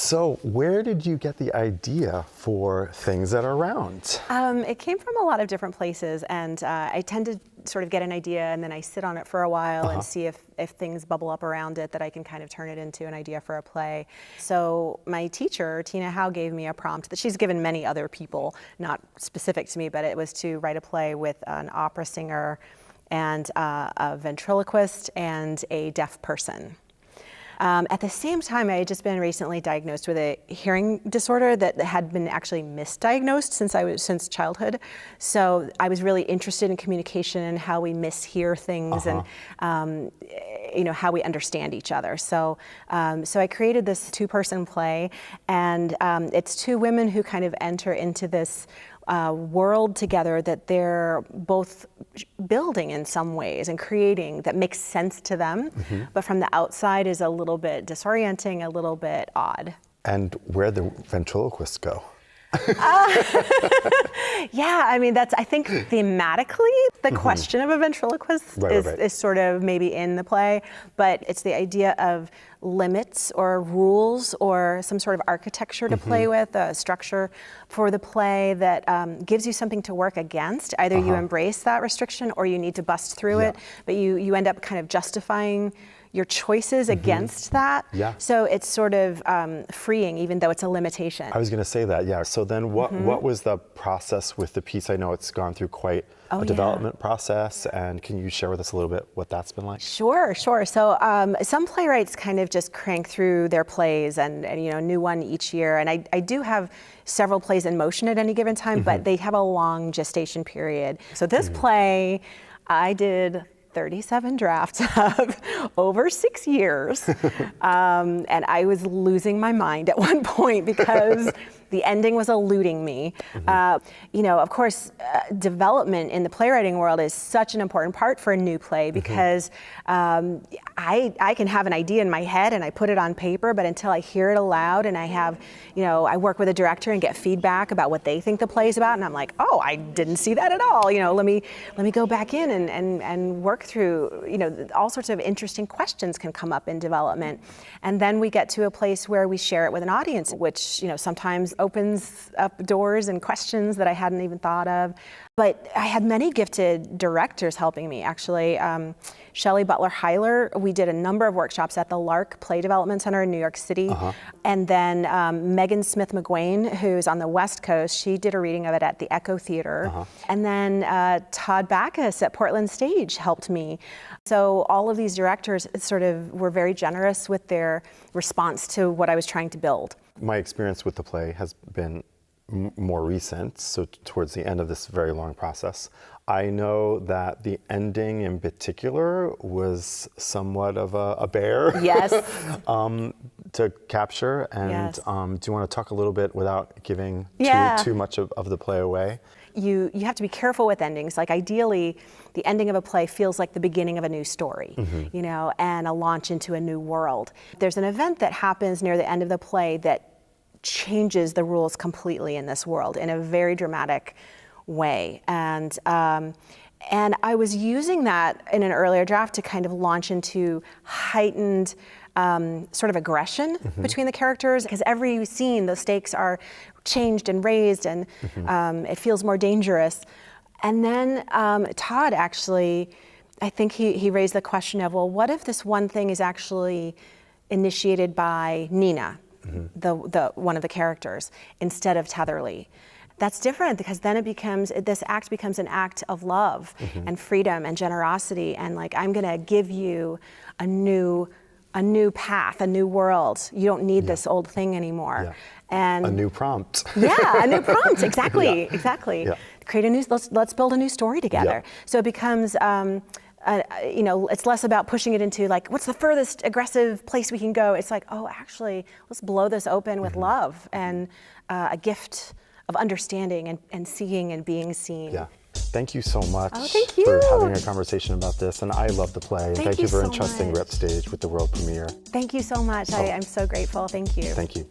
So where did you get the idea for Things That Are Round? It came from a lot of different places, and I tend to sort of get an idea and then I sit on it for a while and see if things bubble up around it that I can kind of turn it into an idea for a play. So my teacher, Tina Howe, gave me a prompt that she's given many other people, not specific to me, but it was to write a play with an opera singer and a ventriloquist and a deaf person. At the same time, I had just been recently diagnosed with a hearing disorder that had been actually misdiagnosed since childhood. So I was really interested in communication and how we mishear things and how we understand each other. So I created this two-person play, and it's two women who kind of enter into this world together that they're both building in some ways and creating that makes sense to them, but from the outside is a little bit disorienting, a little bit odd. And where'd the ventriloquist go? Yeah, I mean, I think thematically, the question of a ventriloquist is sort of maybe in the play, but it's the idea of limits or rules or some sort of architecture to play with, a structure for the play that gives you something to work against. Either you embrace that restriction or you need to bust through it, but you end up kind of justifying your choices against that. So it's sort of freeing, even though it's a limitation. I was going to say that, yeah. So then what was the process with the piece? I know it's gone through quite a development process, and can you share with us a little bit what that's been like? Sure. So some playwrights kind of just crank through their plays and a new one each year. And I do have several plays in motion at any given time, but they have a long gestation period. So this play, I did 37 drafts of over 6 years. And I was losing my mind at one point because the ending was eluding me. Of course, development in the playwriting world is such an important part for a new play because I can have an idea in my head and I put it on paper, but until I hear it aloud and I have, I work with a director and get feedback about what they think the play is about, and I'm like, oh, I didn't see that at all. Let me go back in and work through, all sorts of interesting questions can come up in development. And then we get to a place where we share it with an audience, which, sometimes opens up doors and questions that I hadn't even thought of. But I had many gifted directors helping me, actually. Shelley Butler-Heiler, we did a number of workshops at the Lark Play Development Center in New York City. And then Megan Smith-McGuane, who's on the West Coast, she did a reading of it at the Echo Theater. And then Todd Backus at Portland Stage helped me. So all of these directors sort of were very generous with their response to what I was trying to build. My experience with the play has been more recent, so towards the end of this very long process. I know that the ending in particular was somewhat of a bear to capture. And do you want to talk a little bit, without giving too much of the play away? You have to be careful with endings. Like, ideally, the ending of a play feels like the beginning of a new story, and a launch into a new world. There's an event that happens near the end of the play that changes the rules completely in this world in a very dramatic way. And I was using that in an earlier draft to kind of launch into heightened sort of aggression between the characters, because every scene, the stakes are changed and raised, and it feels more dangerous. And then Todd actually, I think he raised the question of, well, what if this one thing is actually initiated by Nina, the one of the characters, instead of Tetherly? That's different, because then this act becomes an act of love and freedom and generosity, and like, I'm gonna give you a new path, a new world. You don't need this old thing anymore. And a new prompt. A new prompt, exactly. Create a new, let's build a new story together. So it becomes, it's less about pushing it into like, what's the furthest aggressive place we can go? It's like, oh, actually, let's blow this open with love and a gift of understanding and seeing and being seen. Thank you so much for having a conversation about this. And I love the play. And thank you for entrusting Rep Stage with the world premiere. Thank you so much. I'm so grateful. Thank you. Thank you.